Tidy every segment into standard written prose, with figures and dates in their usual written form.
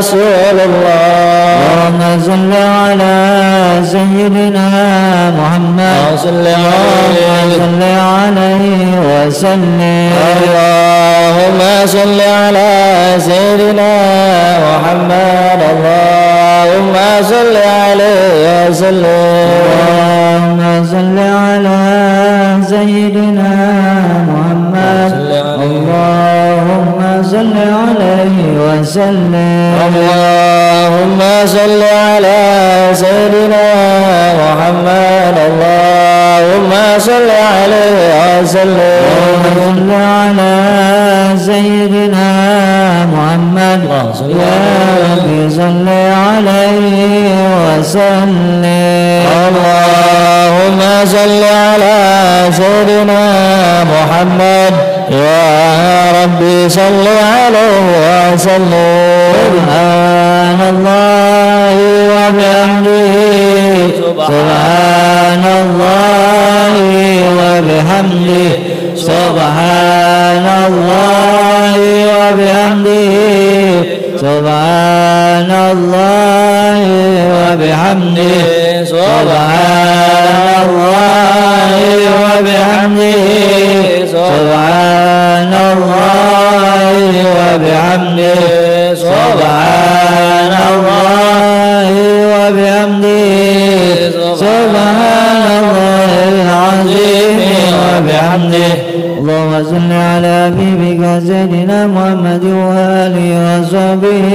رسول الله. اللهم صل على سيدنا محمد صل عليه وسلم. اللهم صل على سيدنا محمد. اللهم صل عليه وسلم. اللهم صل على سيدنا محمد. اللهم صل عليه وسلم. اللهم صل على سيدنا محمد. اللهم صل عليه وسلم. صل على سيدنا محمد. يا ربي صل عليه وسلم. اللهم صل على سيدنا محمد. يا ربي صل عليه وسلم. سبحان الله وبحمده. سبحان الله وبحمده. سبحان الله وبحمده. سبحان الله وبحمده. سبحان الله وبحمده. سبحان الله وبحمده. سبحان الله وبحمده. سبحان الله العظيم وبحمده. اللهم صل على حبيبك سيدنا محمد وآله وصحبه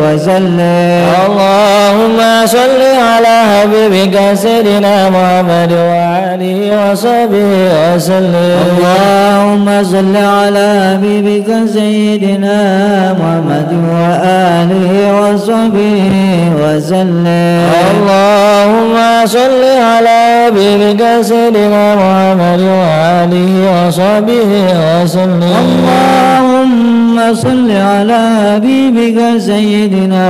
وسلم. اللهم صل على حبيبك سيدنا محمد وآله وصحبه وسلم. اللهم صل على حبيبك سيدنا محمد وآله وصحبه وسلم. اللهم صل على حبيبك سيدنا محمد وآله وصحبه وسلم. اللهم صل على حبيبك سيدنا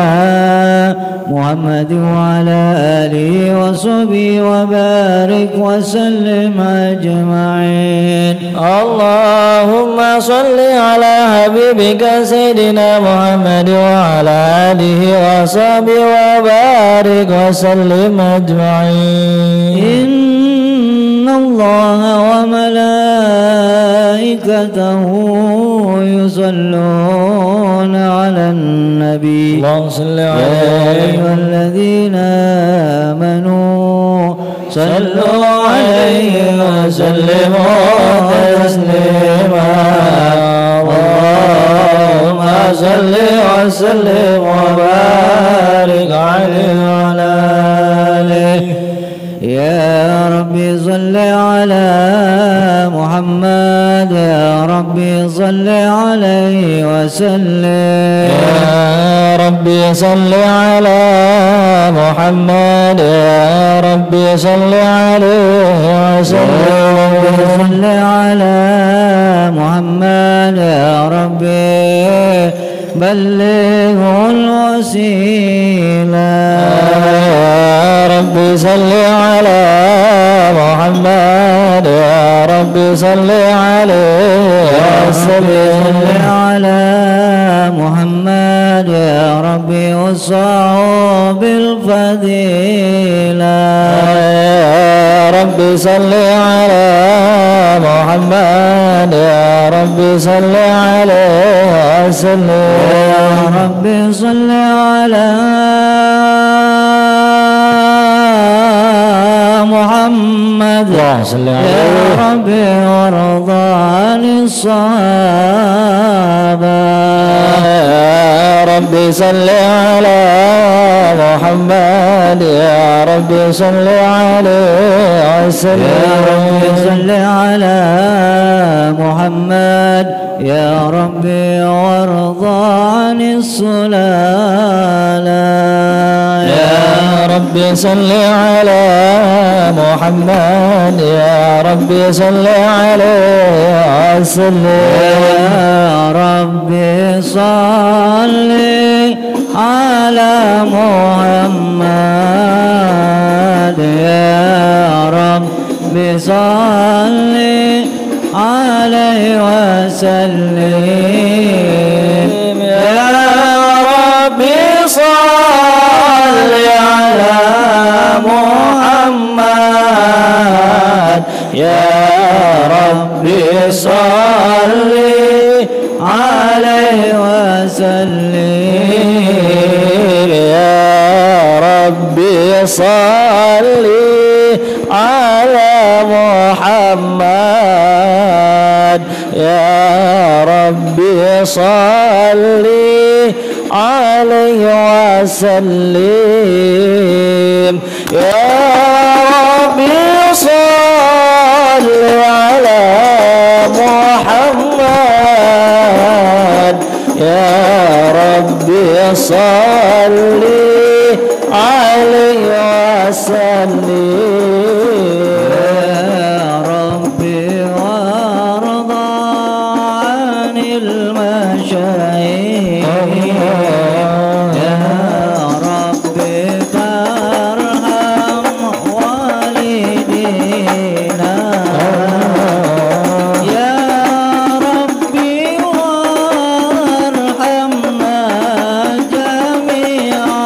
محمد وعلى آله وصحبه وبارك وسلم أجمعين. اللهم صل على حبيبك سيدنا محمد وعلى آله وصحبه وبارك وسلم أجمعين. إن الله وملائكته يصلون على النبي. اللهم صل يا عليه. أيها الذين آمنوا صلوا عليه وسلموا تسليما. اللهم صل وسلم وبارك عليه وعلى آله. يا ربي صل على محمد. يا ربي صل عليه وسلم. يا ربي صل على محمد. يا ربي صل عليه وسلم. صل على محمد. يا ربي بلغه الوسيلة. يا ربي صل على محمد. يا ربي صل عليه وسلم. صل على محمد. يا ربي وصاه بالفضيلة. يا ربي صل على محمد. يا ربي صل عليه وسلم. يا ربي صل على محمد. يا ربي وارضى عن الصحابة. يا ربي صل على محمد. يا ربي صل عليه وسلم. يا ربي صل على محمد. يا ربي وارضى عن الصلالة. يا ربي صل على محمد. يا ربي صل عليه وسلم. يا ربي صل على محمد. يا ربي صل عليه وسلم. يا ربي يا ربي صل عليه وسلم يا ربي صل على محمد يا ربي صل عليه وسلم يا ربي صل على محمد يا ربي صل عليه وسلم يا ربي وارضى عن المشايخ يا ربي فارحم والدينا يا ربي وارحمنا جميعا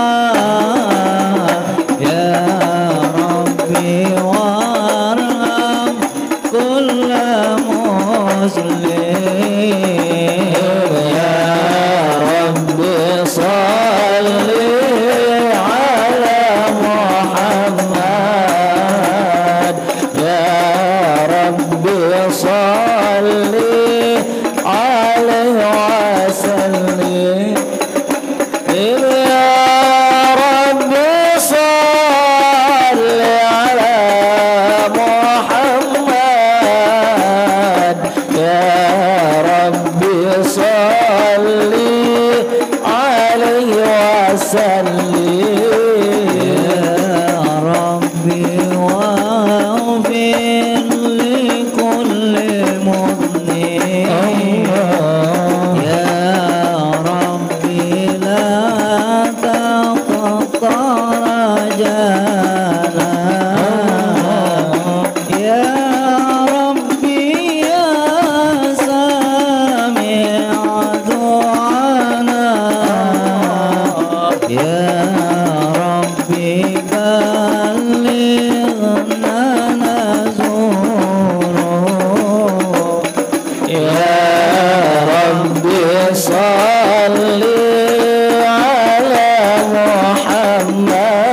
يا ربي وارحم كل مسلم يا ربي صل على محمد يا ربي صل عليه وسلم يا ربي صل على محمد يا ربي صل عليه وسلم يا ربي واغفر لكل مذنب يا ربي لا تقطع رجانا يا ربي يا سامع دعانا يا ربي بلغنا نزوره يا ربي صل على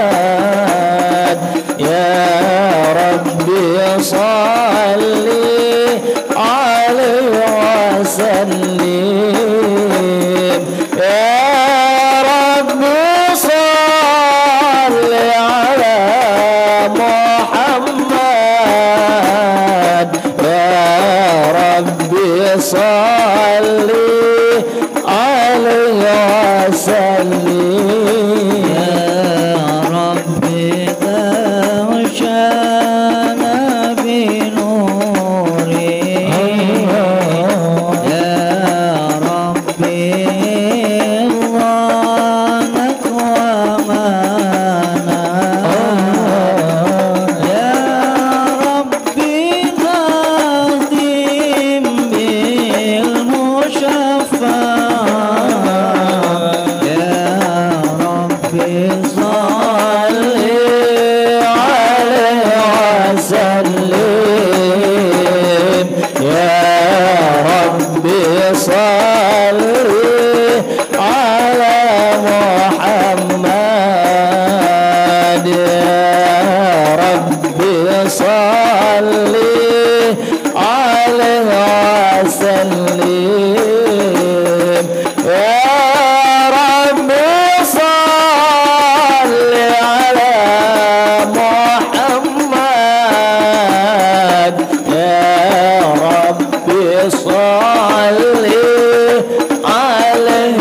محمد يا ربي صل عليه وسلم يا ربي صل على محمد يا ربي صل عليه وسلم يا ربي تغشانا بنوره يا ربي رضوانك ومانا يا ربي نظيم بالمشفع يا ربي صل عليه وسلم يا ربي صل على محمد يا ربي صل عليه وسلم يا ربي صل على محمد يا ربي صل عليه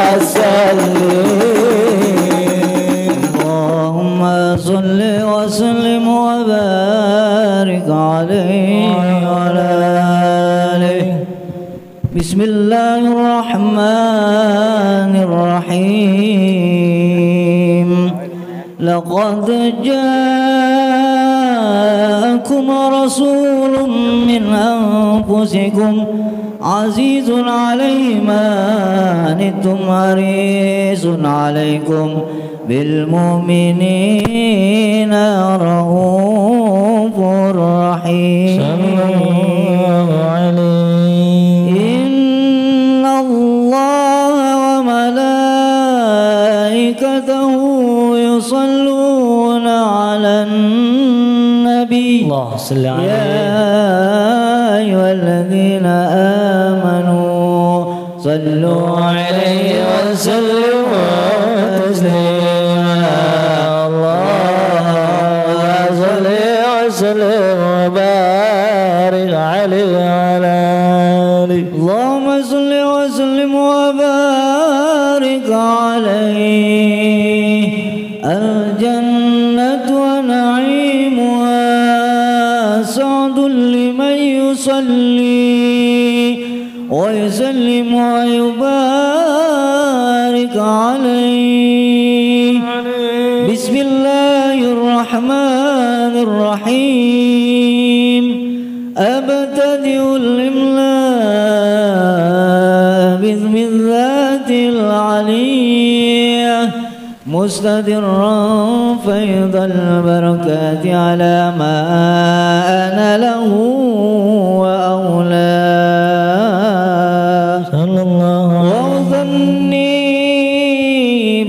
وسلم اللهم صل وسلم وبارك عليه وعلى آله بسم الله الرحمن الرحيم لقد جاءكم رسول من أنفسكم عزيز عليه ما عنتم حريص عليكم بالمؤمنين رؤوف الرؤوف الرحيم صلى الله عليه. إن الله وملائكته يصلون على النبي اللهم صل عليه. يا أيها الذين آمنوا صلوا عليه وسلموا تسليما. اللهم صل وسلم وبارك عليه وعلى آله. اللهم صل وسلم وبارك عليه. الجنة ونعيمها سعد لمن يصلي ويسلم ويبارك عليه. بسم الله الرحمن الرحيم. أبتدئ الإملاء باسم الذات العلية مستدرا فيض البركات على ما أنا له وأولاه. وأثني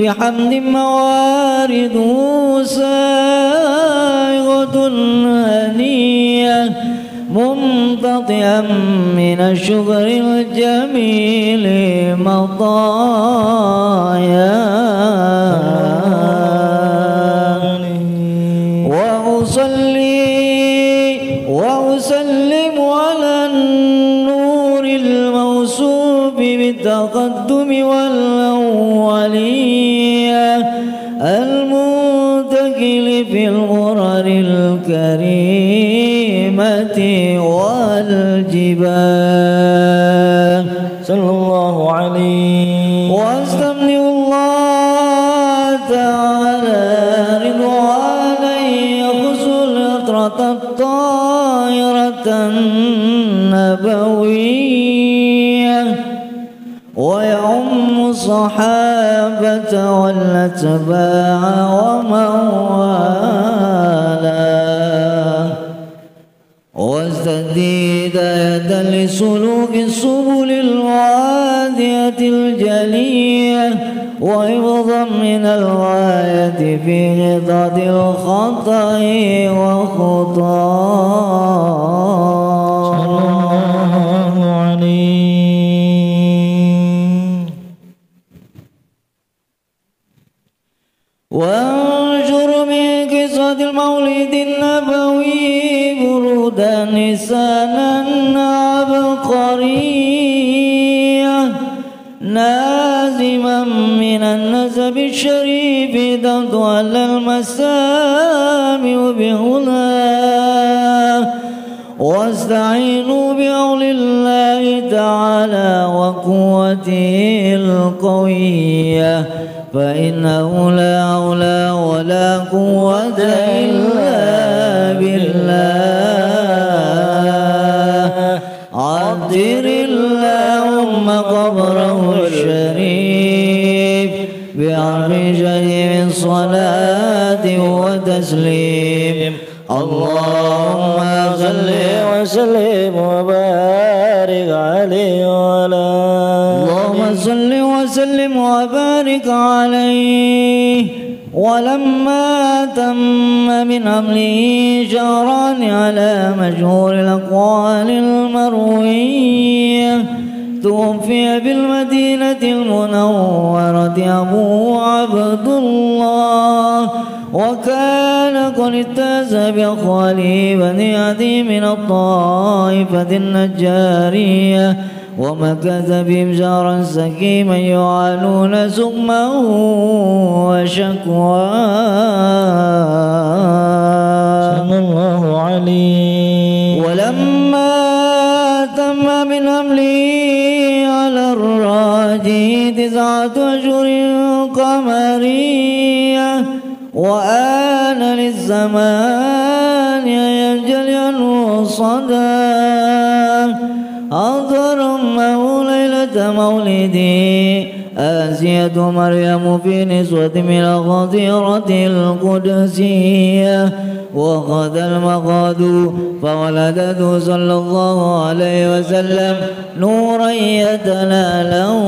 بحمد موارده سائغة هنية ممتطئا من الشكر الجميل مطايا. وأسلم على النور الموصوف بالتقدم والأولية المنتقل في الغرر الكريمة والجبال. صلى الله عليه. واستمني الله تعالى رضوانا يخص العطرة الطاهرة النبوية ويعم الصحابة والأتباع ومن والاه. واستديد يدا لسلوك السبل الوادية الجلية وحفظا من الغاية في غطاء الخطأ وخطاه. صلى الله عليه. وانشر من قصة المولد النبوي برودا نسانا عبقرية نازما من النسب الشريف تبدو على المسامع بهناه. واستعينوا بعون الله تعالى وقوته القوية فإنه لا حول ولا قوة إلا بالله. عطر اللهم قبره الشريف بعرف شيء من صلاة وتسليم. اللهم صل وسلم وبارك عليه وعلى اللهم صل وسلم وبارك عليه. ولما تم من حمله شهران على مشهور الأقوال المروية توفي بالمدينة المنورة أبوه عبد الله وكان قد اجتاز بأخواله بني عدي من الطائفة النجارية ومكث بهم شهرا سكيما يعانون سقمه وشكواه. صلى الله عليه. ولما تم من حمله على الراجي 9 أشهر قمرية وآن للزمان ينجلي عنه صدى واذكر أمه ليلة مولده آسية مريم في نسوة من الغزيرة القدسية وقد المقاد فولدته صلى الله عليه وسلم نورا يتلاله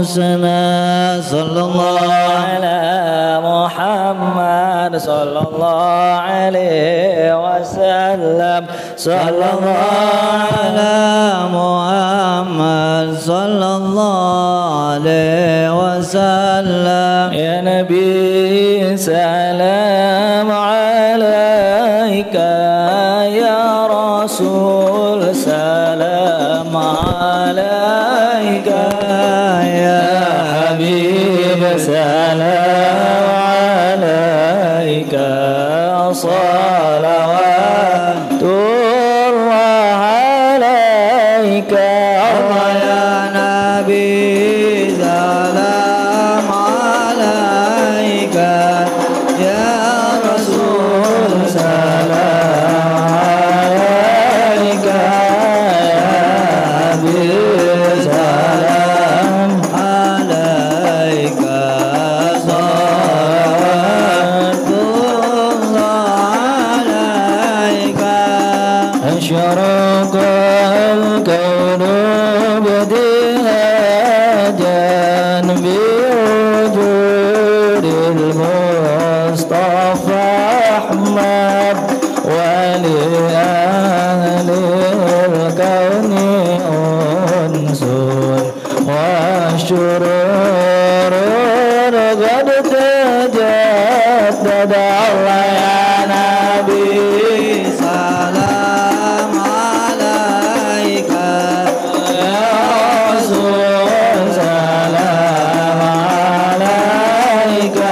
سنا صلى الله على محمد صلى الله عليه وسلم صلى الله على محمد صلى الله عليه وسلم يا نبي سلام عليك يا رسول سلام عليك يا حبيب سلام عليك صلوات الله عليك يا نبي سلام عليك يا رسول سلام عليك يا حبيب سلام عليك صلوات الله عليك أشرق الكون بدهاجا بوجود المصطفى أحمد ولأهل الكون أنس والشرور قد تجدد الله يا نبي سلام عليك يا رسول سلام عليك يا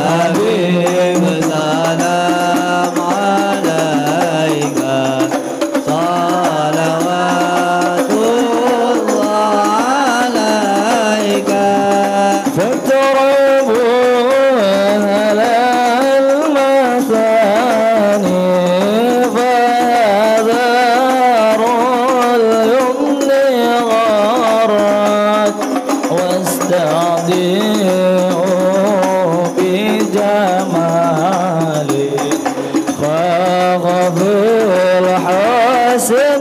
حبيب سلام عليك صلوات الله عليك فاضربوا على المثاني فهذروا اليمن غرت واستعدئوا بجمالي فغض الحسن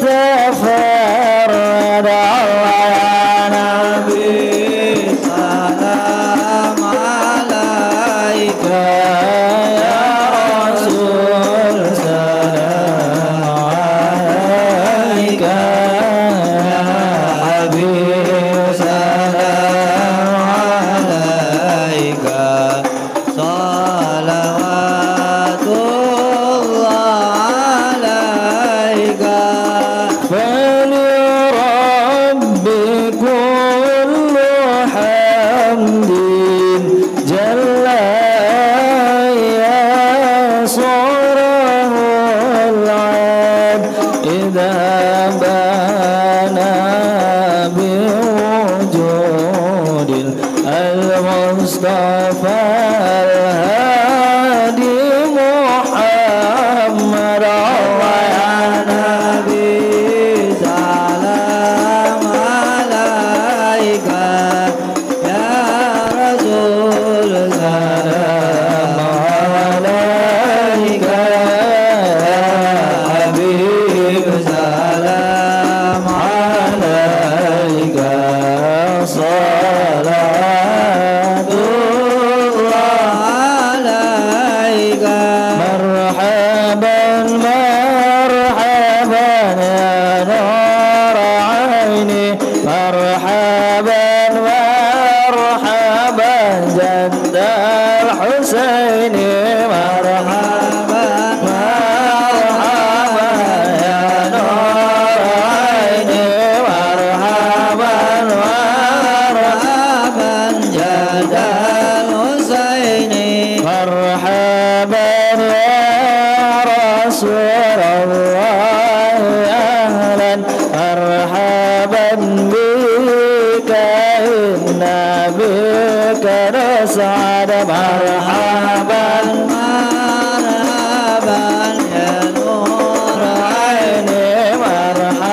تفرد الله يا نبي سلام عليك يا رسول سلام عليك يا حبيب سلام عليك صلوات الله عليك فلربي كل حمد جل يصره العبد إذا بنى بوجود المصطفى الهادي محمد الله يا نبي سلام عليك يا رسول سلام عليك يا حبيب سلام عليك صلوات الله عليك مرحبا مرحبا يا نور عيني مرحبا مرحبا جد الحسين مرحبا مرحبا يا نور عيني مرحبا مرحبا جد الحسين مرحبا يا رسول الله أهلا مرحبا بك إنا بك نسعد مرحبا مرحبا يا نور عيني مرحبا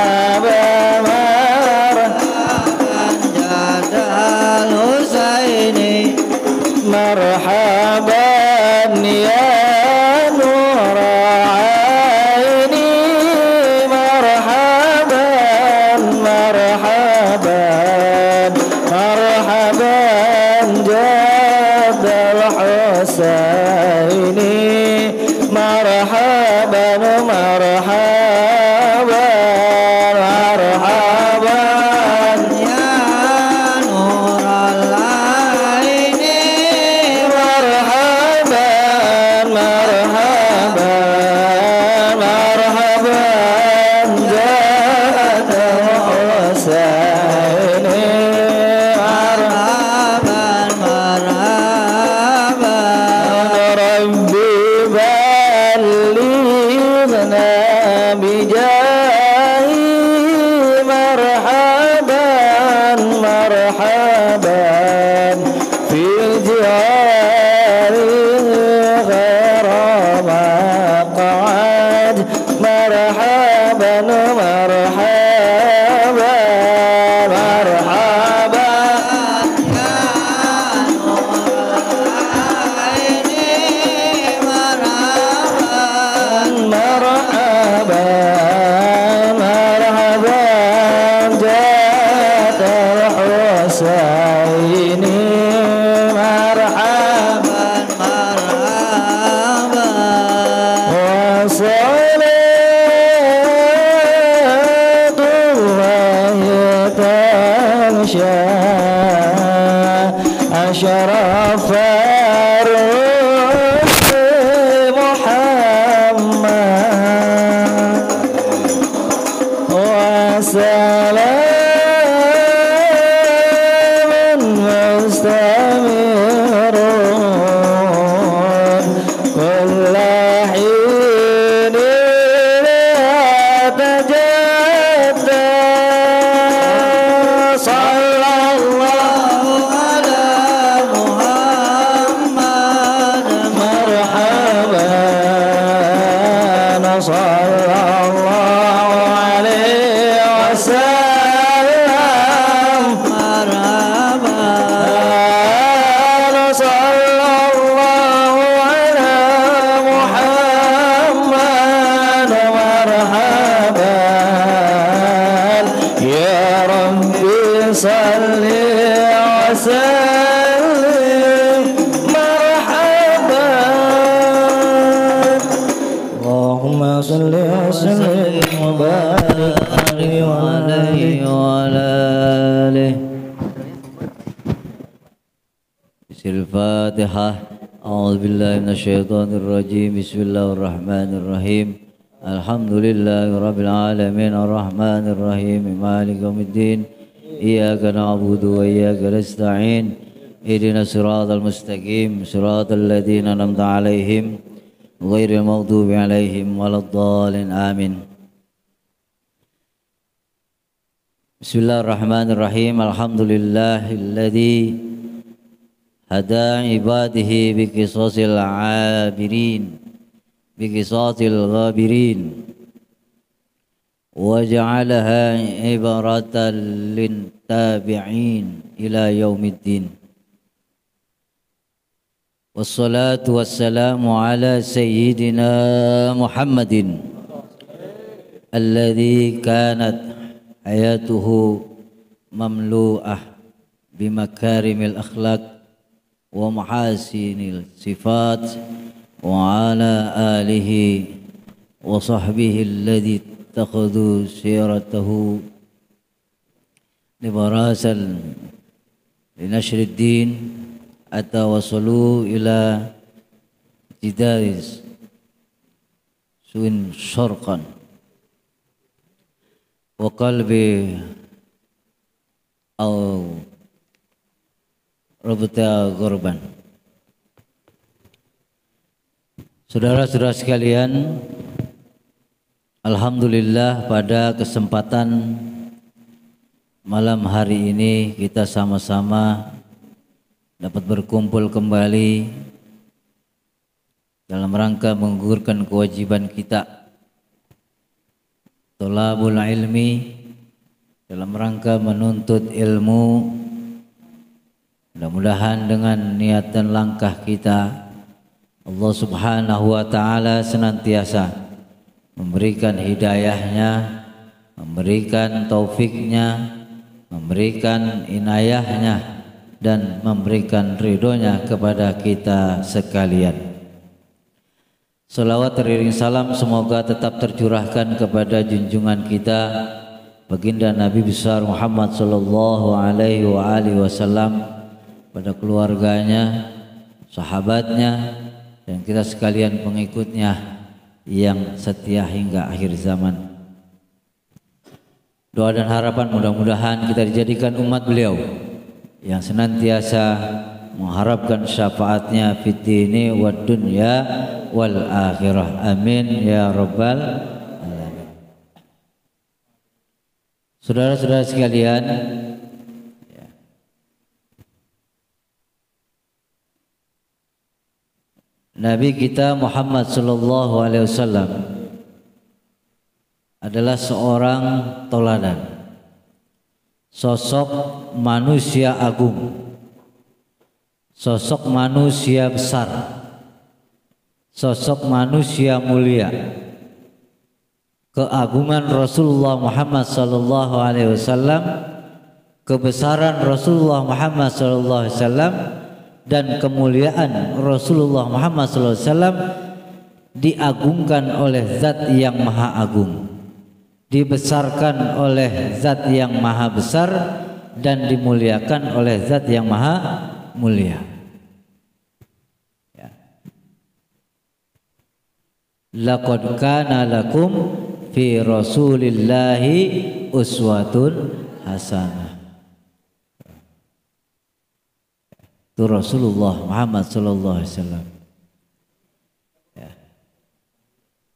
وسلام مستمر كل حين يتجدد صلى الله على محمد مرحبا صلى الله عليه وسلم مرحبا صلى الله على محمد مرحبا يا ربي صل وسلم مرحبا اللهم صل وسلم وبارك عليه وعلى آله. الفاتحة. أعوذ بالله من الشيطان الرجيم. بسم الله الرحمن الرحيم. الحمد لله رب العالمين الرحمن الرحيم مالك يوم الدين. إياك نعبد وإياك نستعين. اهدنا الصراط المستقيم صراط الذين أنعمت عليهم غير المغضوب عليهم ولا الضالين آمين. بسم الله الرحمن الرحيم. الحمد لله الذي هدى عباده بقصص العابرين بقصص الغابرين وجعلها عبرة للتابعين إلى يوم الدين. والصلاة والسلام على سيدنا محمد الذي كانت حياته مملوءة بمكارم الأخلاق ومحاسن الصفات وعلى آله وصحبه الذي اتخذوا سيرته لبراسا لنشر الدين حتى وصلوا إلى جدار سوء شرقا وقلب أو Robota korban. Saudara-saudara sekalian, alhamdulillah pada kesempatan malam hari ini kita sama-sama dapat berkumpul kembali dalam rangka menggugurkan kewajiban kita thalabul ilmi, dalam rangka menuntut ilmu. Mudah-mudahan dengan niat dan langkah kita Allah Subhanahu wa ta'ala senantiasa memberikan hidayahnya, memberikan taufiknya, memberikan inayahnya dan memberikan ridhonya kepada kita sekalian. Salawat teriring salam semoga tetap tercurahkan kepada junjungan kita baginda Nabi besar Muhammad sallallahu alaihi wasallam, pada keluarganya, sahabatnya, dan kita sekalian pengikutnya yang setia hingga akhir zaman. Doa dan harapan mudah-mudahan kita dijadikan umat beliau yang senantiasa mengharapkan syafaatnya fid dini wad dunya wal akhirah. Amin ya rabbal alamin. Saudara-saudara sekalian, Nabi kita Muhammad sallallahu alaihi wasallam adalah seorang teladan, sosok manusia agung, sosok manusia besar, sosok manusia mulia. Keagungan Rasulullah Muhammad sallallahu alaihi wasallam, kebesaran Rasulullah Muhammad sallallahu alaihi wasallam dan kemuliaan Rasulullah Muhammad SAW diagungkan oleh Zat yang Maha Agung, dibesarkan oleh Zat yang Maha Besar, dan dimuliakan oleh Zat yang Maha Mulia. Laqad kana lakum fi Rasulillahi uswatun hasanah. Itu Rasulullah Muhammad sallallahu alaihi wasallam.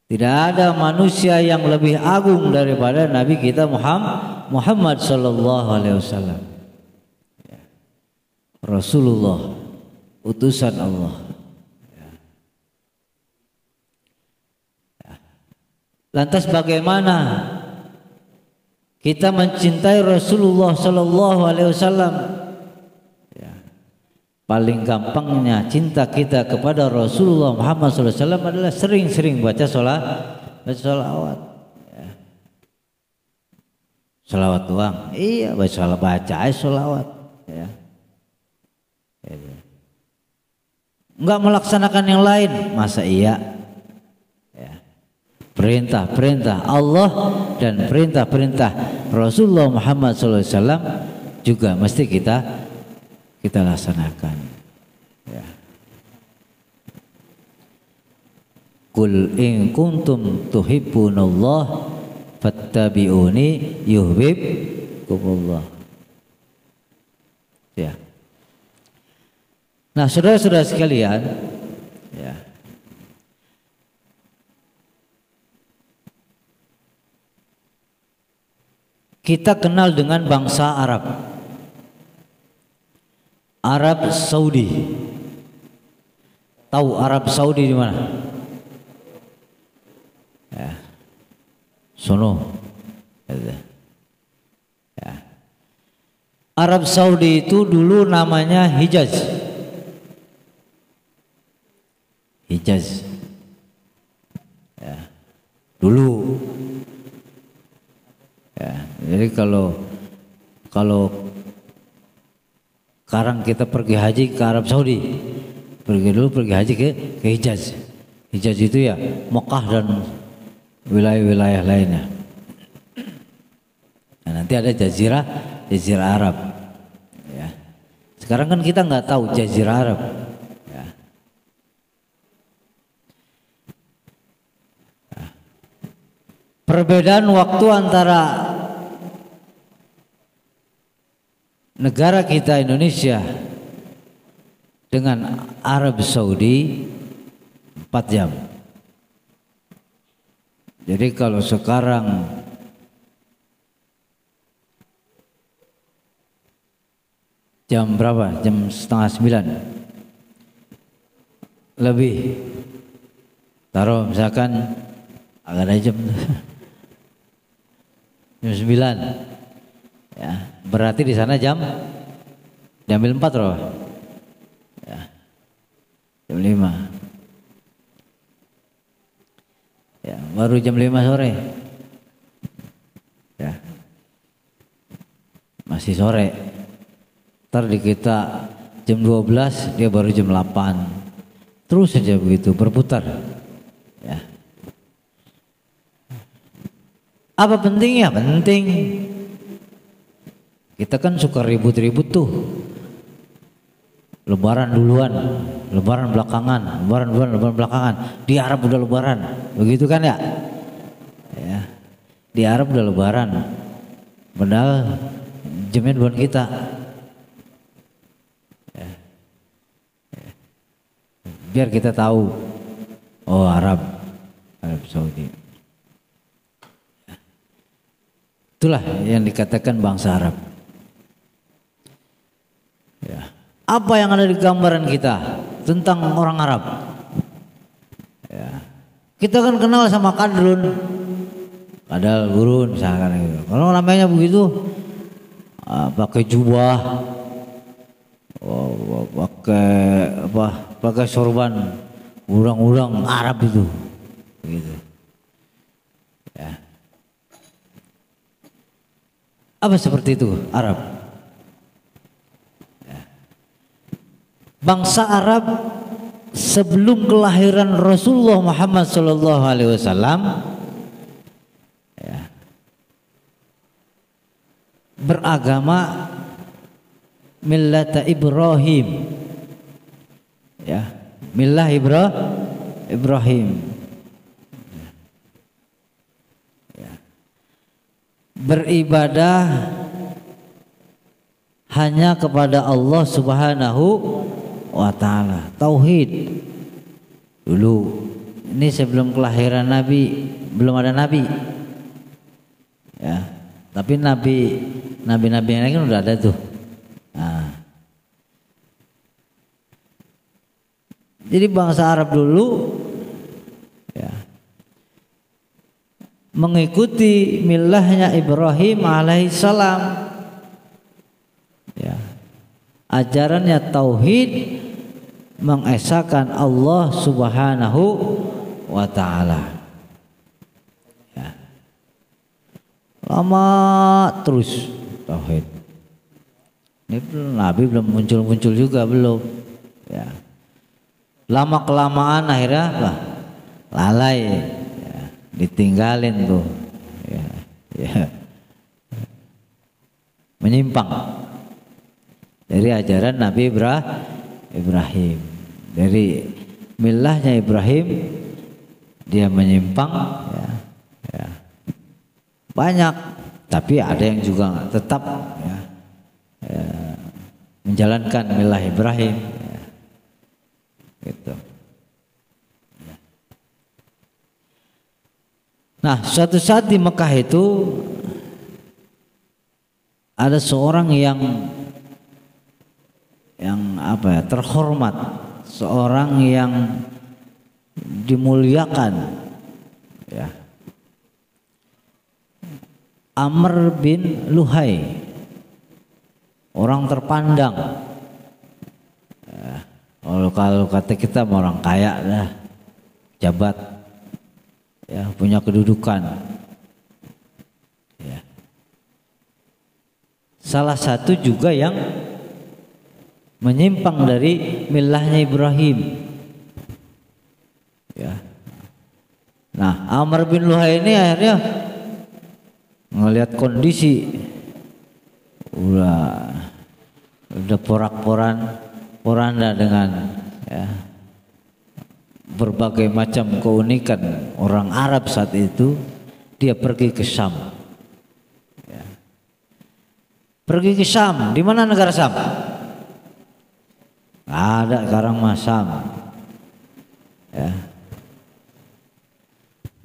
Tidak ada manusia yang lebih agung daripada Nabi kita Muhammad sallallahu alaihi wasallam. Rasulullah, utusan Allah. Lantas bagaimana kita mencintai Rasulullah sallallahu alaihi wasallam? Paling gampangnya cinta kita kepada Rasulullah Muhammad sallallahu alaihi wasallam adalah sering-sering baca sholawat. Sholawat doang. Iya, baca aja sholawat. Ya. Enggak melaksanakan yang lain, masa iya? Ya. Perintah Allah dan perintah Rasulullah Muhammad SAW juga mesti kita laksanakan. Ya. Qul in kuntum tuhibbunallah fattabi'uni yuhibbukumullah. Ya. Nah, saudara-saudara sekalian, ya. Kita kenal dengan bangsa Arab Saudi. Tahu Arab Saudi di mana? Ya. Sono. Ya. Arab Saudi itu dulu namanya Hijaz. Ya. Dulu. Ya. Jadi kalau sekarang kita pergi haji ke Arab Saudi, pergi haji ke Hijaz. Hijaz itu ya Mekah dan wilayah-wilayah lainnya. Nah, nanti ada Jazirah Arab. Ya. Sekarang kan kita nggak tahu Jazirah Arab. Ya. Nah. Perbedaan waktu antara negara kita Indonesia dengan Arab Saudi 4 jam. Jadi kalau sekarang jam berapa? Jam 8:30 lebih. Taruh misalkan agak ada jam 9. Ya, berarti di sana diambil 4 loh. Ya, jam 5. Ya, baru jam 5 sore. Ya. Masih sore. Ntar di kita jam 12, dia baru jam 8. Terus saja begitu berputar. Ya. Apa pentingnya? Penting. Kita kan suka ribut-ribut tuh. Lebaran duluan, lebaran belakangan, lebaran belakangan. Di Arab udah lebaran, begitu kan ya? Ya. Di Arab udah lebaran. Padahal jamnya bukan kita. Ya. Biar kita tahu, oh Arab Saudi. Itulah yang dikatakan bangsa Arab. Ya. Apa yang ada di gambaran kita tentang orang Arab? Ya. Kita kan kenal sama kadrun, padahal gurun misalkan gitu. Kalau namanya begitu, pakai jubah, pakai sorban, urang-urang Arab itu, begitu. Ya. Apa seperti itu Arab? Bangsa Arab sebelum kelahiran Rasulullah Muhammad SAW ya, beragama millata Ibrahim, ya, millah Ibrahim. beribadah hanya kepada Allah Subhanahu wa ta'ala. Tauhid dulu. Ini sebelum kelahiran Nabi, belum ada Nabi ya, tapi Nabi yang lain kan udah ada tuh. Nah, jadi bangsa Arab dulu ya, mengikuti milahnya Ibrahim alaihissalam ya, ajarannya tauhid, mengesahkan Allah Subhanahu wa ta'ala ya. Lama terus tauhid. Ini Nabi belum muncul juga belum ya. Lama kelamaan akhirnya apa? Lalai ya, ditinggalin tuh ya, ya. Menyimpang dari ajaran Nabi Ibrahim, dari milahnya Ibrahim dia menyimpang ya, ya. Banyak, tapi ada yang juga tetap ya, ya, menjalankan milah Ibrahim ya. Gitu. Nah, suatu saat di Mekah itu ada seorang yang apa ya, terhormat, seorang yang dimuliakan ya, Amr bin Luhai, orang terpandang ya, kalau kata kita orang kaya lah, jabat ya, punya kedudukan ya. Salah satu juga yang menyimpang dari milahnya Ibrahim ya. Nah, Amr bin Luhai ini akhirnya ngelihat kondisi udah porak-poranda dengan ya, berbagai macam keunikan orang Arab saat itu, dia pergi ke Syam ya. Pergi ke Syam. Di mana negara Syam? Ada sekarang Syam ya.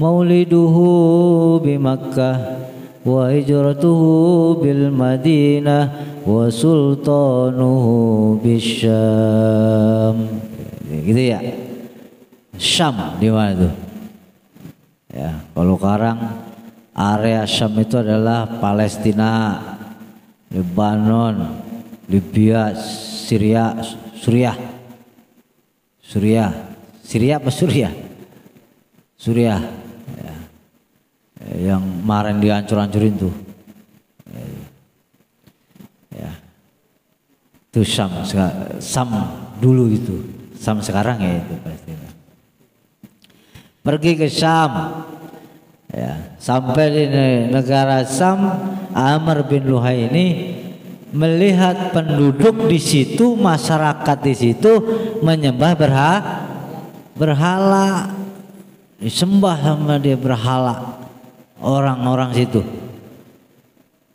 Mauliduhu bi Makkah wa hijratuhu bil Madinah wa sultanuhu bisyam. Gitu ya. Syam di mana tuh? Ya, kalau sekarang area Syam itu adalah Palestina, Lebanon, Libya, Syria apa Suriah? Suriah ya. Yang kemarin dihancur-hancurin tuh ya. Itu Syam dulu itu, Syam sekarang ya itu Palestina. Pergi ke Syam ya, sampai di negara Syam, Amr bin Luhai ini melihat penduduk di situ, masyarakat di situ menyembah berhala, disembah sama dia berhala, orang-orang situ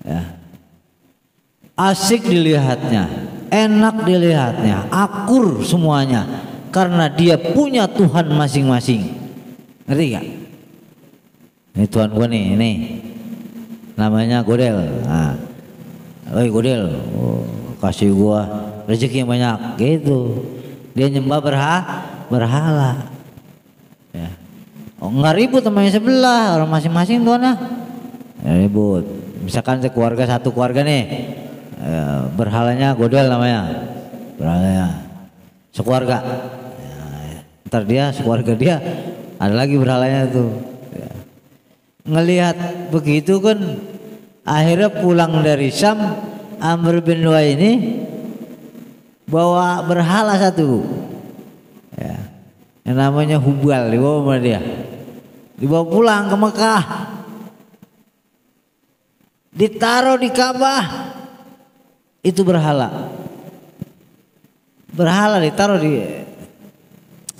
ya. Asik dilihatnya, enak dilihatnya, akur semuanya, karena dia punya Tuhan masing-masing. Ngerti gak? Ini Tuhan gua nih, ini namanya Godel. Nah, oi Godel, kasih gua rezeki yang banyak gitu. Dia nyembah berhala ya. Oh, nggak ribut sama yang sebelah, orang masing-masing tuannya ribut. Misalkan satu keluarga nih ya, berhalanya Godel namanya, berhalanya sekeluarga ya, ntar dia sekeluarga dia ada lagi berhalanya tuh ya. Ngelihat begitu kan, akhirnya pulang dari Syam, Amr bin Luhai ini bawa berhala satu ya, yang namanya Hubal, dibawa sama dia, dibawa pulang ke Mekah, ditaruh di Ka'bah. Itu berhala ditaruh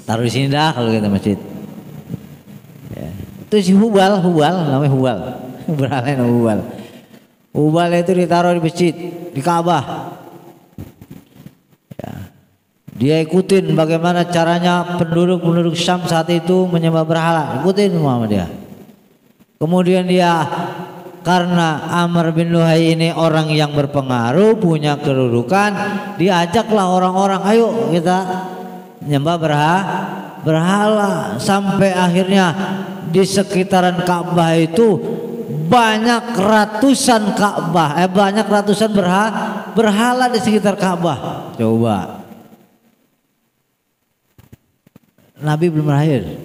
taruh di sini dah kalau kita masjid ya. Itu si Hubal namanya Hubal, berhala namanya Hubal. Hubal itu ditaruh di masjid, di Ka'bah. Ya. Dia ikutin bagaimana caranya penduduk Syam saat itu menyembah berhala. Ikutin semua sama dia. Kemudian dia, karena Amr bin Luhai ini orang yang berpengaruh, punya kedudukan, diajaklah orang-orang, ayo kita menyembah berhala. Sampai akhirnya di sekitaran Ka'bah itu banyak ratusan berhala di sekitar Ka'bah. Coba, Nabi belum lahir.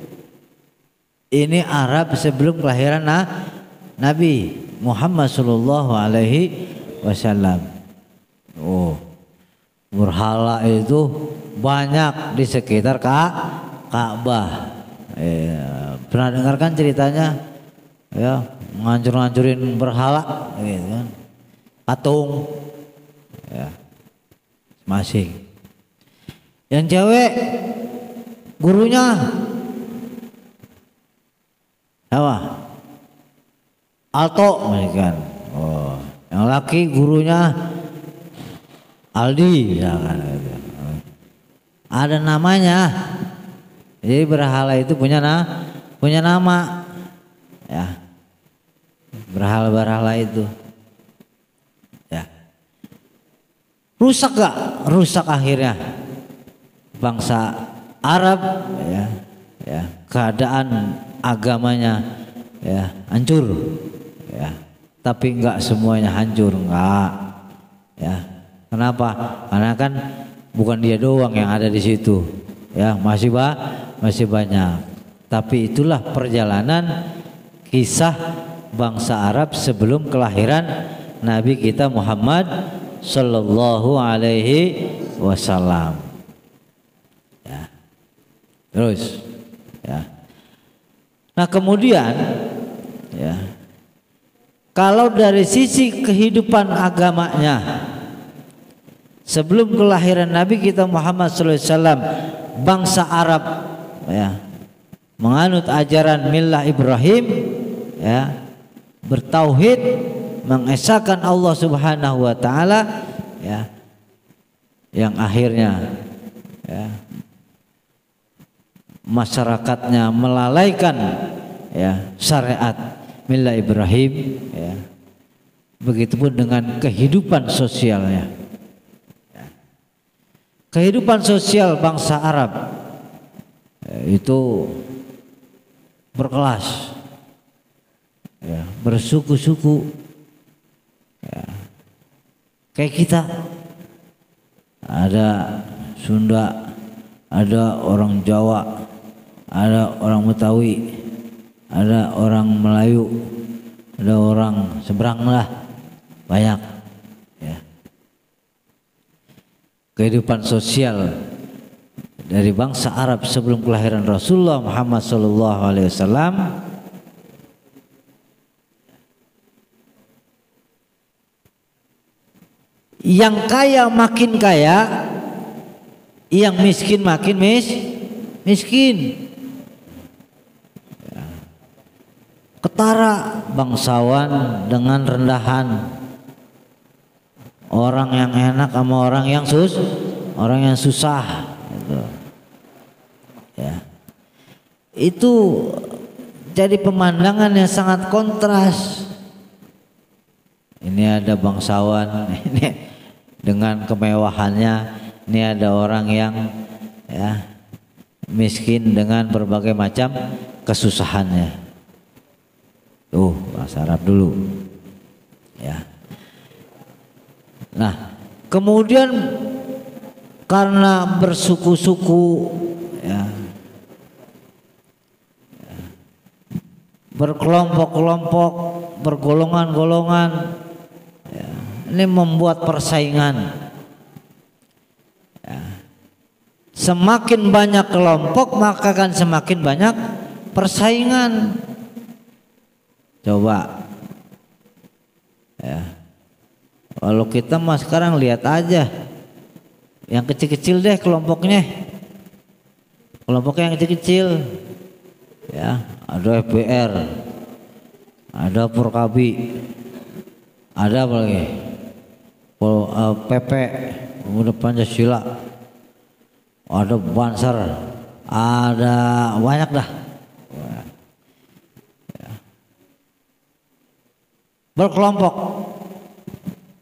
Ini Arab sebelum kelahiran Nabi Muhammad sallallahu alaihi wasallam. Oh, berhala itu banyak di sekitar Ka'bah. Pernah dengarkan ceritanya? Ya, ngancur-ngancurin berhala gitu kan. Patung. Ya. Masing. Yang cewek gurunya apa? Alto kan. Oh, yang laki gurunya Aldi ya kan. Ada namanya. Jadi berhala itu punya nama. Ya. Berhala-berhala itu. Ya. Rusak gak? Rusak akhirnya. Bangsa Arab ya. Ya, keadaan agamanya ya hancur. Ya. Tapi enggak semuanya hancur, enggak. Ya. Kenapa? Karena kan bukan dia doang yang ada di situ. Ya, masih banyak. Tapi itulah perjalanan kisah bangsa Arab sebelum kelahiran Nabi kita Muhammad sallallahu alaihi wasallam. Ya. Terus ya. Nah, kemudian ya, kalau dari sisi kehidupan agamanya sebelum kelahiran Nabi kita Muhammad sallallahu alaihi wasallam, bangsa Arab ya menganut ajaran millah Ibrahim ya, bertauhid, mengesahkan Allah Subhanahu wa taala ya, yang akhirnya ya masyarakatnya melalaikan ya syariat millah Ibrahim ya. Begitupun dengan kehidupan sosialnya ya. Kehidupan sosial bangsa Arab ya, itu berkelas ya, bersuku-suku ya. Kayak kita ada Sunda, ada orang Jawa, ada orang Betawi, ada orang Melayu, ada orang seberang lah, banyak ya. Kehidupan sosial dari bangsa Arab sebelum kelahiran Rasulullah Muhammad sallallahu alaihi wasallam yang kaya makin kaya, yang miskin makin miskin. Ketara bangsawan dengan rendahan, orang yang enak sama orang yang susah gitu. Ya. Itu jadi pemandangan yang sangat kontras. Ini ada bangsawan ini dengan kemewahannya, ini ada orang yang ya miskin dengan berbagai macam kesusahannya. Tuh bahasa Arab dulu ya. Nah, kemudian karena bersuku-suku ya, berkelompok-kelompok, bergolongan-golongan ya, ini membuat persaingan ya. Semakin banyak kelompok maka akan semakin banyak persaingan. Coba ya, kalau kita mah sekarang lihat aja yang kecil-kecil deh kelompoknya yang kecil-kecil ya, ada FBR, ada Purkabi, Ada apa lagi? PP, Pemuda Pancasila, ada Banser, ada banyak dah. Berkelompok.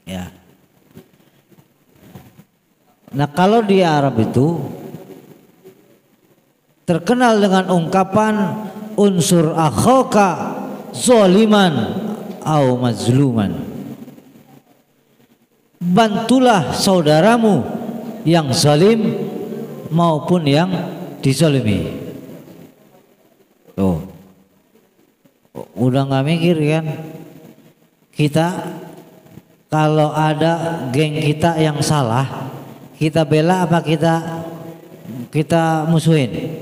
Ya. Nah kalau di Arab itu terkenal dengan ungkapan unsur akhaka zaliman au mazluman. Bantulah saudaramu yang zalim maupun yang dizalimi. Tuh. Udah nggak mikir kan? Kita kalau ada geng kita yang salah, kita bela apa kita musuhin?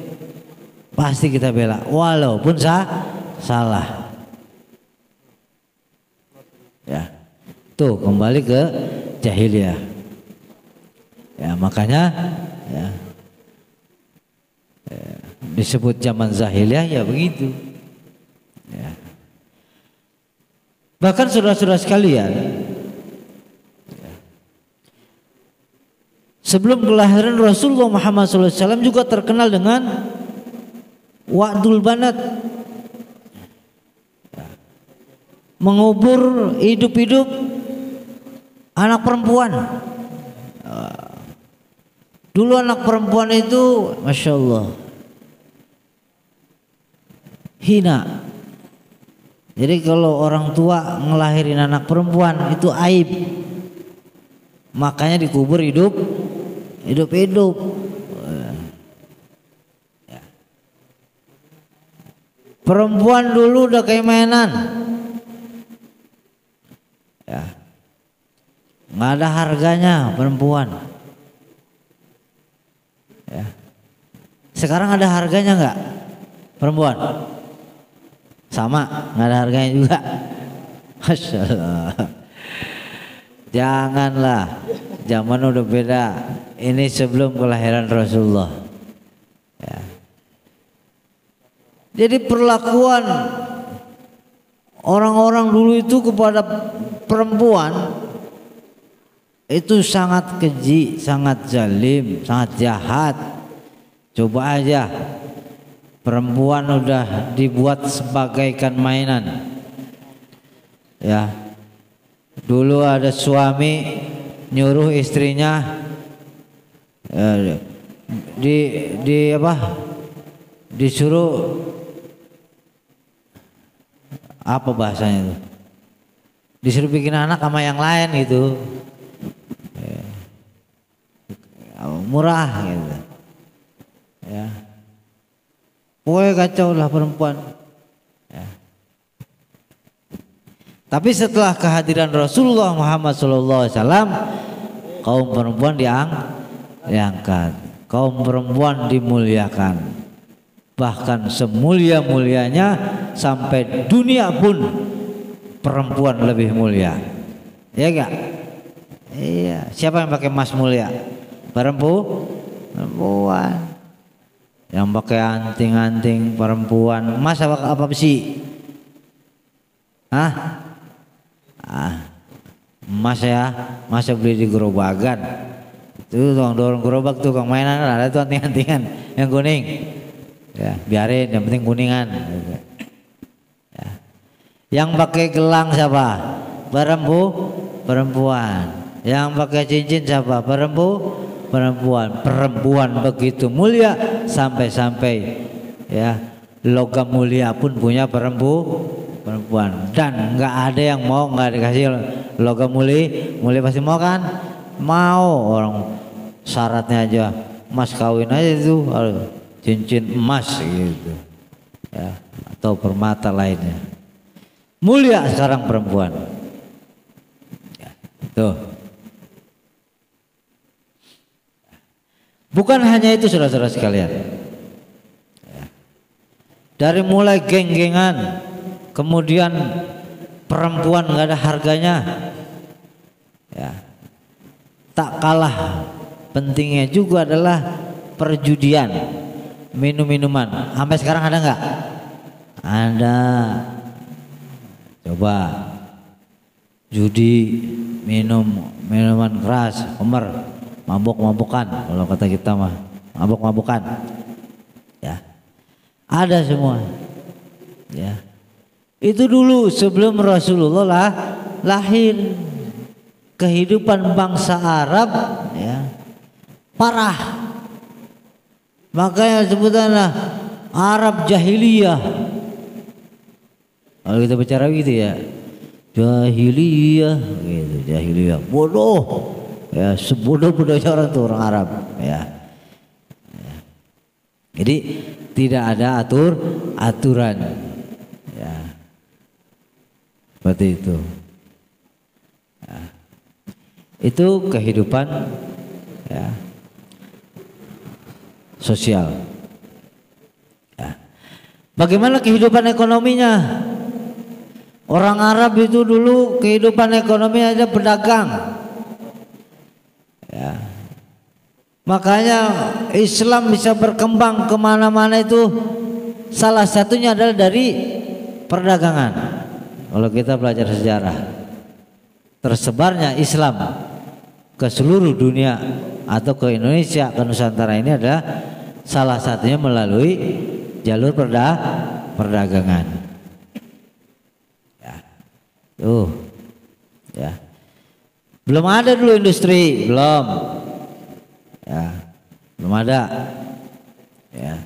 Pasti kita bela, walaupun salah. Ya, tuh kembali ke jahiliyah. Ya makanya ya, disebut zaman jahiliyah ya begitu. Ya. Bahkan saudara-saudara sekalian, sebelum kelahiran Rasulullah Muhammad SAW juga terkenal dengan wa'dul banat, mengubur hidup-hidup anak perempuan. Dulu anak perempuan itu Masya Allah hina. Jadi kalau orang tua ngelahirin anak perempuan itu aib, makanya dikubur hidup. Ya. Perempuan dulu udah kayak mainan, ya. Nggak ada harganya perempuan. Ya. Sekarang ada harganya nggak perempuan? Sama, nggak ada harganya juga. Masya Allah. Janganlah, zaman udah beda. Ini sebelum kelahiran Rasulullah. Ya. Jadi perlakuan orang-orang dulu itu kepada perempuan itu sangat keji, sangat zalim, sangat jahat. Coba aja. Perempuan udah dibuat sebagaikan mainan. Ya. Dulu ada suami nyuruh istrinya disuruh apa bahasanya itu? Disuruh bikin anak sama yang lain gitu. Murah gitu. Ya. Pokoknya kacau lah perempuan. Ya. Tapi setelah kehadiran Rasulullah Muhammad SAW, kaum perempuan diangkat, kaum perempuan dimuliakan, bahkan semulia-mulianya sampai dunia pun perempuan lebih mulia. Ya enggak? Iya. Siapa yang pakai emas mulia? Perempuan. Yang pakai anting-anting perempuan, emas apa besi? Hah? Emas ya, masa beli di gerobakan? Itu tukang dorong gerobak, tukang mainan ada tuh anting-antingan yang kuning. Ya, biarin, yang penting kuningan. Ya. Yang pakai gelang siapa? Perempuan. Yang pakai cincin siapa? Perempuan begitu mulia sampai ya logam mulia pun punya perempuan, dan nggak ada yang mau nggak dikasih logam mulia pasti mau kan? Mau, orang syaratnya aja mas kawin aja itu cincin emas gitu ya, atau permata lainnya. Mulia sekarang perempuan ya, tuh. Bukan hanya itu saudara-saudara sekalian. Dari mulai geng-gengan, kemudian perempuan nggak ada harganya. Ya. Tak kalah pentingnya juga adalah perjudian, minum-minuman. Sampai sekarang ada nggak? Ada. Coba judi, minum minuman keras, homer, mabok-mabokan kalau kata kita mah, mabok-mabokan. Ya. Ada semua. Ya. Itu dulu sebelum Rasulullah lahir. Kehidupan bangsa Arab ya parah. Makanya sebutanlah Arab jahiliyah. Kalau kita bicara gitu ya, jahiliyah gitu, jahiliyah. Bodoh. Ya, sebodoh-bodohnya orang tuh orang Arab ya. Jadi tidak ada aturan ya. Seperti itu. Ya. Itu kehidupan ya, sosial. Ya. Bagaimana kehidupan ekonominya? Orang Arab itu dulu kehidupan ekonomi aja pedagang. Ya. Makanya Islam bisa berkembang kemana-mana itu salah satunya adalah dari perdagangan. Kalau kita belajar sejarah, tersebarnya Islam ke seluruh dunia atau ke Indonesia, ke Nusantara ini adalah salah satunya melalui jalur perdagangan. Ya. Tuh. Ya. Belum ada dulu industri, belum. Ya. Belum ada. Ya.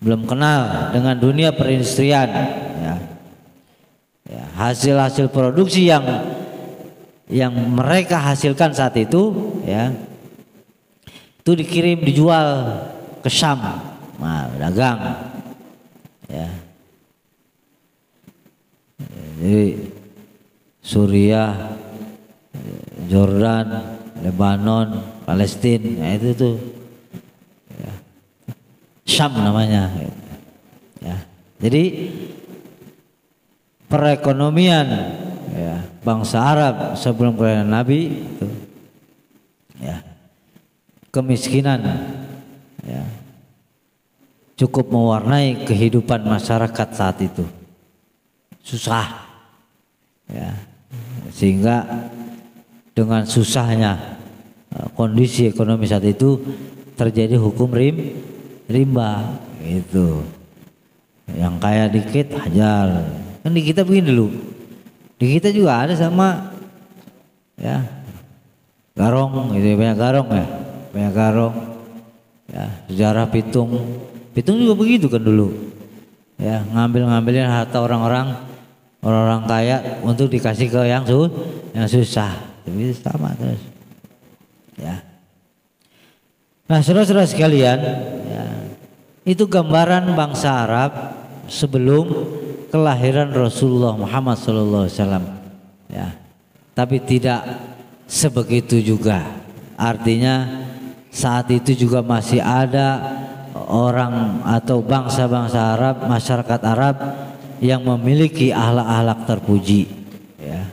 Belum kenal dengan dunia perindustrian. Ya. Ya. Hasil-hasil produksi yang mereka hasilkan saat itu ya itu dikirim dijual ke Syam, nah, dagang ya. Jadi Suriah, Jordan, Lebanon, Palestina, nah itu tuh ya. Syam namanya ya. Jadi perekonomian ya, bangsa Arab sebelum kelahiran Nabi itu ya, kemiskinan ya, cukup mewarnai kehidupan masyarakat saat itu, susah ya, sehingga dengan susahnya kondisi ekonomi saat itu terjadi hukum rimba itu, yang kaya dikit hajar. Kan di kita begini dulu. Di kita juga ada sama ya garong gitu, banyak garong ya, banyak garong ya. Sejarah Pitung juga begitu kan dulu ya, ngambilin harta orang-orang kaya untuk dikasih ke yang susah, itu sama terus ya. Nah saudara-saudara sekalian ya, itu gambaran bangsa Arab sebelum kelahiran Rasulullah Muhammad SAW ya. Tapi tidak sebegitu juga, artinya saat itu juga masih ada orang atau bangsa-bangsa Arab, masyarakat Arab yang memiliki akhlak-akhlak terpuji ya.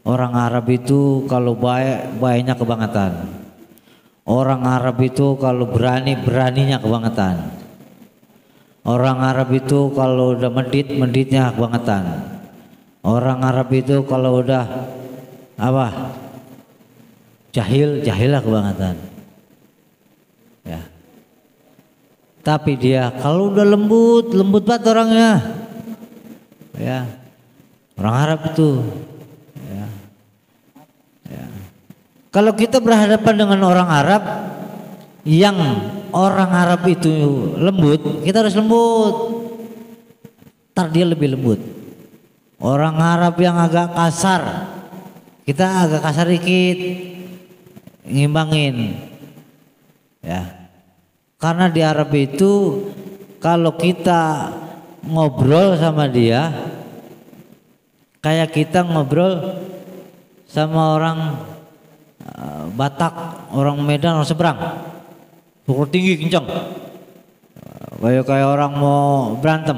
Orang Arab itu kalau baik, baiknya kebangetan. Orang Arab itu kalau berani, beraninya kebangetan. Orang Arab itu kalau udah menditnya kebangetan. Orang Arab itu kalau udah apa? Jahilah kebangetan. Ya. Tapi dia kalau udah lembut banget orangnya. Ya. Orang Arab itu. Ya. Ya. Kalau kita berhadapan dengan orang Arab yang orang Arab itu lembut, kita harus lembut. Ntar dia lebih lembut. Orang Arab yang agak kasar, kita agak kasar dikit, ngimbangin. Ya. Karena di Arab itu kalau kita ngobrol sama dia kayak kita ngobrol sama orang Batak, orang Medan, orang seberang. Pukul tinggi kencang, kayak orang mau berantem,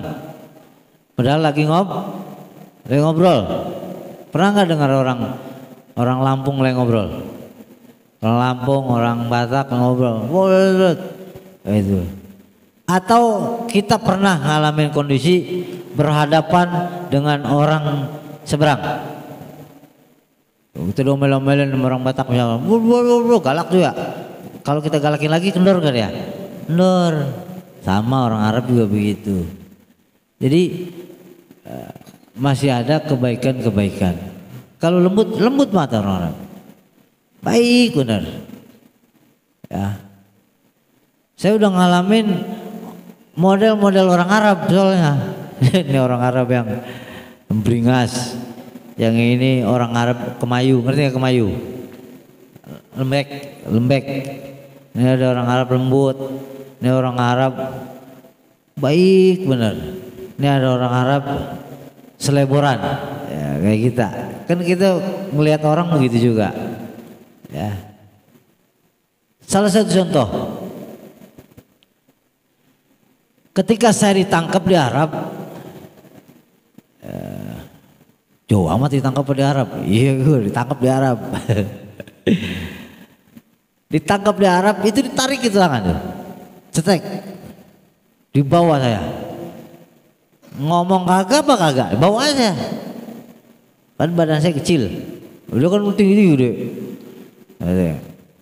padahal lagi ngobrol. Pernah nggak dengar orang Lampung lagi ngobrol? Orang Lampung, orang Batak ngobrol, itu. Atau kita pernah ngalamin kondisi berhadapan dengan orang seberang, Kita domel-domelin sama orang Batak misalnya, galak tuh ya. Kalau kita galakin lagi kendor kan ya? Kendor. Sama orang Arab juga begitu. Jadi masih ada kebaikan-kebaikan. Kalau lembut mata orang Arab. Baik benar. Ya. Saya udah ngalamin model-model orang Arab soalnya. Ini orang Arab yang beringas. Yang ini orang Arab kemayu, ngerti gak kemayu? Lembek. Ini ada orang Arab lembut. Ini orang Arab baik benar. Ini ada orang Arab seleboran. Ya, kayak kita. Kan kita melihat orang begitu juga. Ya. Salah satu contoh. Ketika saya ditangkap di Arab, jauh amat ditangkap di Arab. Iya, gue ditangkap di Arab. Ditangkap di Arab itu ditarik itu tangan tuh. Cetek. Di bawah saya. Ngomong kagak apa kagak, bawa aja. Kan badan saya kecil. Udah kan tinggi udah.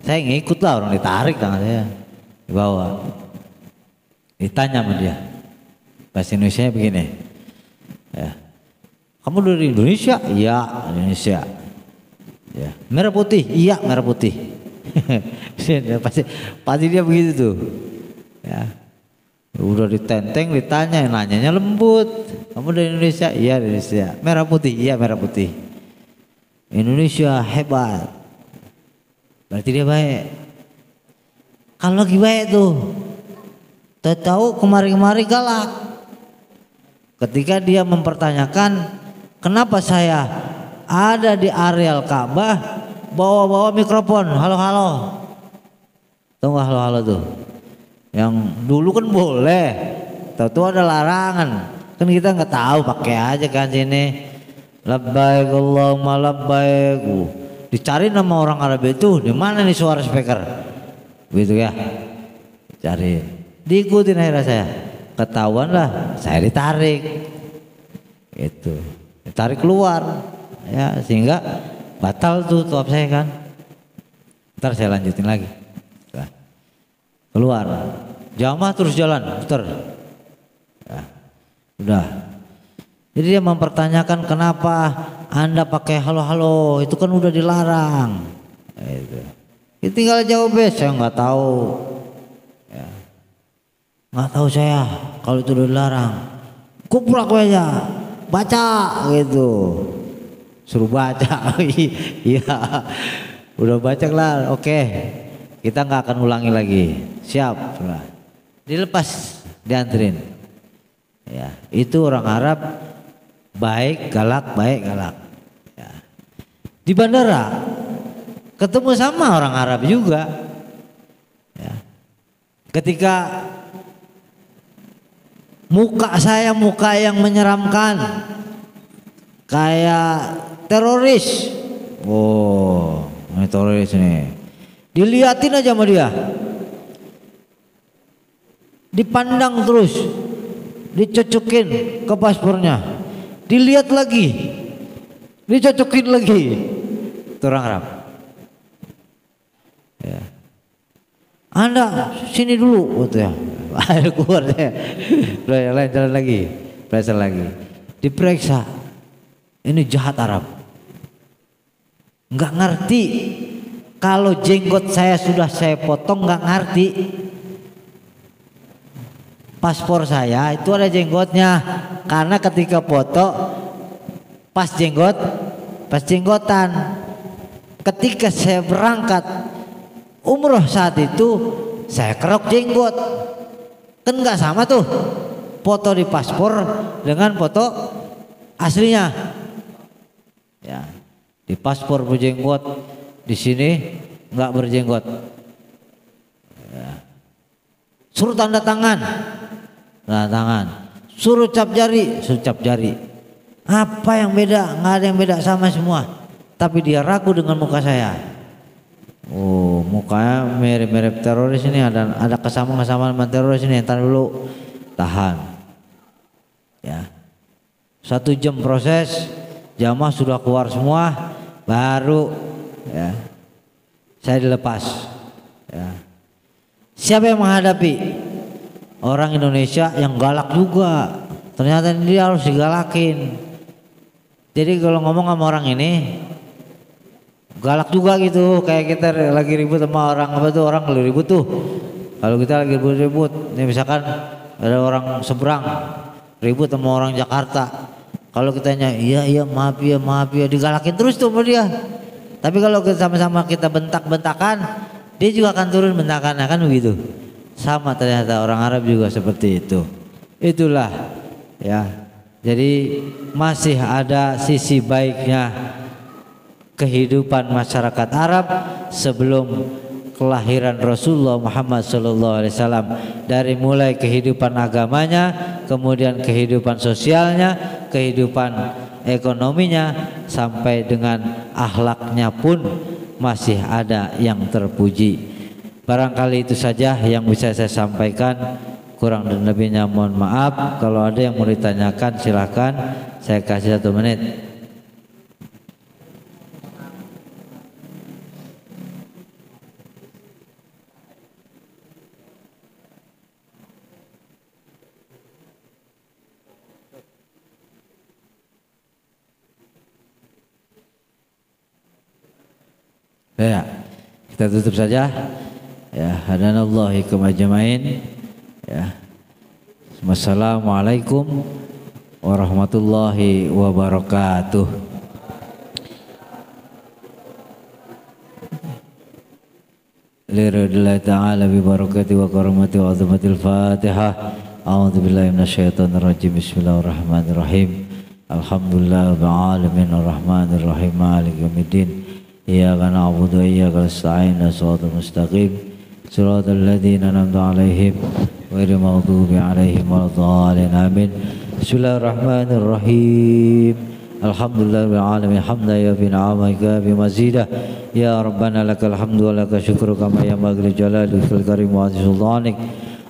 Saya ngikut lah, orang ditarik tangan saya. Di bawah. Ditanya sama dia. Bahasa Indonesia begini. Ya. Kamu dari Indonesia? Iya, Indonesia. Ya. Merah putih? Iya, merah putih. pasti dia begitu tuh. Ya. Udah ditenteng, ditanya, nanyanya lembut. Kamu dari Indonesia? Iya, Indonesia. Merah putih? Iya, merah putih. Indonesia hebat. Berarti dia baik. Kalau lagi baik tuh, tahu kemari-kemari galak. Ketika dia mempertanyakan kenapa saya ada di areal Ka'bah bawa-bawa mikrofon, halo-halo. Tahu nggak halo-halo tuh? Yang dulu kan boleh, tahu ada larangan. Kan kita nggak tahu, pakai aja kan sini. Labbaik Allahumma labbaik. Dicari nama orang Arab itu, di mana nih suara speaker? Begitu ya. Cari. Diikutin akhirnya saya. Ketahuan lah, saya ditarik. Gitu. Ditarik keluar. Ya, sehingga batal tuh tuap saya kan. Ntar saya lanjutin lagi. Nah, keluar. Jamaah terus jalan, putar. Ya, udah. Jadi dia mempertanyakan kenapa Anda pakai halo-halo, itu kan udah dilarang. Gitu. Ya, tinggal jawab, saya nggak tahu. Ya. Nggak tahu saya kalau itu udah dilarang. Kuprak aja, baca gitu. Suruh baca. Iya. Udah baca lah, oke. Kita nggak akan ulangi lagi. Siap. Dilepas, dianterin. Ya, itu orang Arab baik galak, baik galak. Ya. Di bandara ketemu sama orang Arab juga. Ya. Ketika muka saya muka yang menyeramkan, kayak teroris. Oh, ini teroris nih. Diliatin aja sama dia. Dipandang terus. Dicocokin ke paspornya. Dilihat lagi. Dicocokin lagi. Itu orang Arab. Ya. Anda sini dulu, gitu ya. Ayo keluar ya. Jalan lagi. Periksa lagi. Diperiksa. Ini jahat Arab. Nggak ngerti. Kalau jenggot saya sudah saya potong, nggak ngerti. Paspor saya itu ada jenggotnya. Karena ketika foto pas jenggotan. Ketika saya berangkat umroh saat itu saya kerok jenggot. Kan nggak sama tuh foto di paspor dengan foto aslinya. Ya, di paspor berjenggot, di sini nggak berjenggot. Ya. Suruh tanda tangan, suruh cap jari. Apa yang beda? Nggak ada yang beda, sama semua. Tapi dia ragu dengan muka saya. Oh, mukanya mirip-mirip teroris ini, ada kesamaan sama teroris ini. Entar dulu, tahan. Ya, 1 jam proses, jamaah sudah keluar semua, baru ya saya dilepas. Ya. Siapa yang menghadapi orang Indonesia yang galak juga? Ternyata dia harus digalakin. Jadi kalau ngomong sama orang ini galak juga gitu, kayak kita lagi ribut sama orang apa tuh, orang kalau ribut tuh. Kalau kita lagi ribut, nih misalkan ada orang seberang ribut sama orang Jakarta. Kalau kitanya iya maaf ya digalakin terus tuh sama dia. Tapi kalau sama-sama kita bentak-bentakan, dia juga akan turun bentakan, kan begitu. Sama ternyata orang Arab juga seperti itu. Itulah ya. Jadi masih ada sisi baiknya kehidupan masyarakat Arab sebelum kelahiran Rasulullah Muhammad SAW, dari mulai kehidupan agamanya, kemudian kehidupan sosialnya, kehidupan ekonominya, sampai dengan akhlaknya pun masih ada yang terpuji. Barangkali itu saja yang bisa saya sampaikan, kurang dan lebihnya mohon maaf. Kalau ada yang mau ditanyakan silahkan, saya kasih 1 menit. Ya, kita tutup saja. Ya, hadanallahu ikum ajmain. Ya. Wassalamualaikum warahmatullahi wabarakatuh. Lillahi ta'ala bi barakati wa karamati wa azamatil Fatihah. A'udzu billahi minasyaitonir rajim. Bismillahirrahmanirrahim. Alhamdulillah rabbil alamin arrahmanir rahim maliki yaumiddin. Iyyaka na'budu wa iyyaka nasta'in shiratal mustaqim shiratal ladzina an'amta 'alaihim ghairil maghdubi 'alaihim waladdallin amin. Bismillahirrahmanirrahim. Alhamdulillahirabbil alamin hamdan yafi ni'amaka bi mazidah. Ya rabbana lakal hamdu wa lakal syukru kama yanbaghi li jalalika karim wa 'azzi sultanik.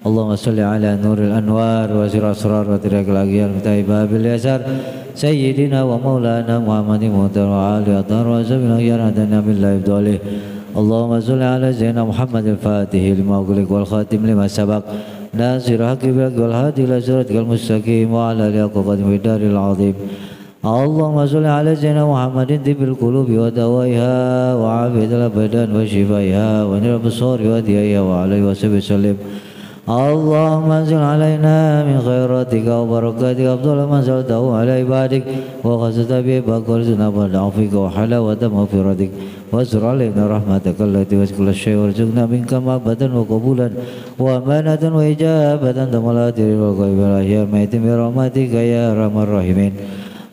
Allahumma shalli ala nuril anwar wa sirr asrar wa tiraqil aghyar mutaibabil yasar Sayyidina wa maulana Muhammadin wa ali atar wa sabila yaradana billahi bidalih. Allahumma salli ala Zainab Muhammad al-Fatih lima ughliq wal khatim lima sabaq nasir haqi bil wal hadi ila siratal mustaqim wa ala alihi qadim bidaril azim. Allahumma salli ala Zainab Muhammadin tibil qulubi wa dawaiha wa afidil badan wa shifaiha wa nir absar wa diyaiha wa alaihi wa sallim. Allahumma anzil alaina min khairatika wa barakatika afdala ma anzaltahu ala ibadik wa khasata bi baqarina wa da'fika wa halawata maghfiratik wa zur alaina rahmataka allati wasi'at syai' warzuqna minka ma'batan wa qabulan wa amanatan wa ijabatan tamalatir wa qaibal ya maitim bi rahmatika ya arhamar rahimin.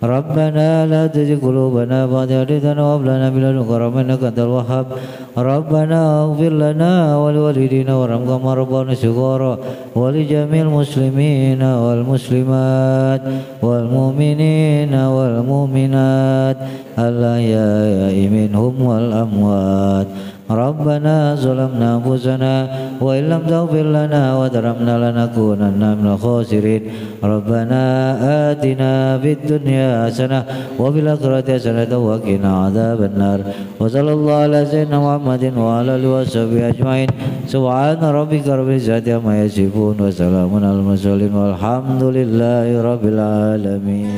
Rabbana la tuzigh qulubana ba'da idh hadaytana wa hab lana min ladunka rahmatan innaka antal wahhab. Rabbana ighfir lana wa liwalidina warhamhum kama rabbayana shighara wa li jamil muslimina wal muslimat wal mu'minina wal mu'minat al-ahya'i minhum wal amwat. Rabbana zalamna anfusana wa illam taghfir lana wa tarhamna lanakunanna minal khasirin. Rabbana atina fid dunya hasanah wa fil akhirati hasanah wa qina adzaban nar. Wa sallallahu ala sayyidina Muhammadin wa ala alihi washabihi ajmain. Subhana rabbika rabbil izzati amma yasifun wa salamun alal mursalin walhamdulillahi rabbil alamin.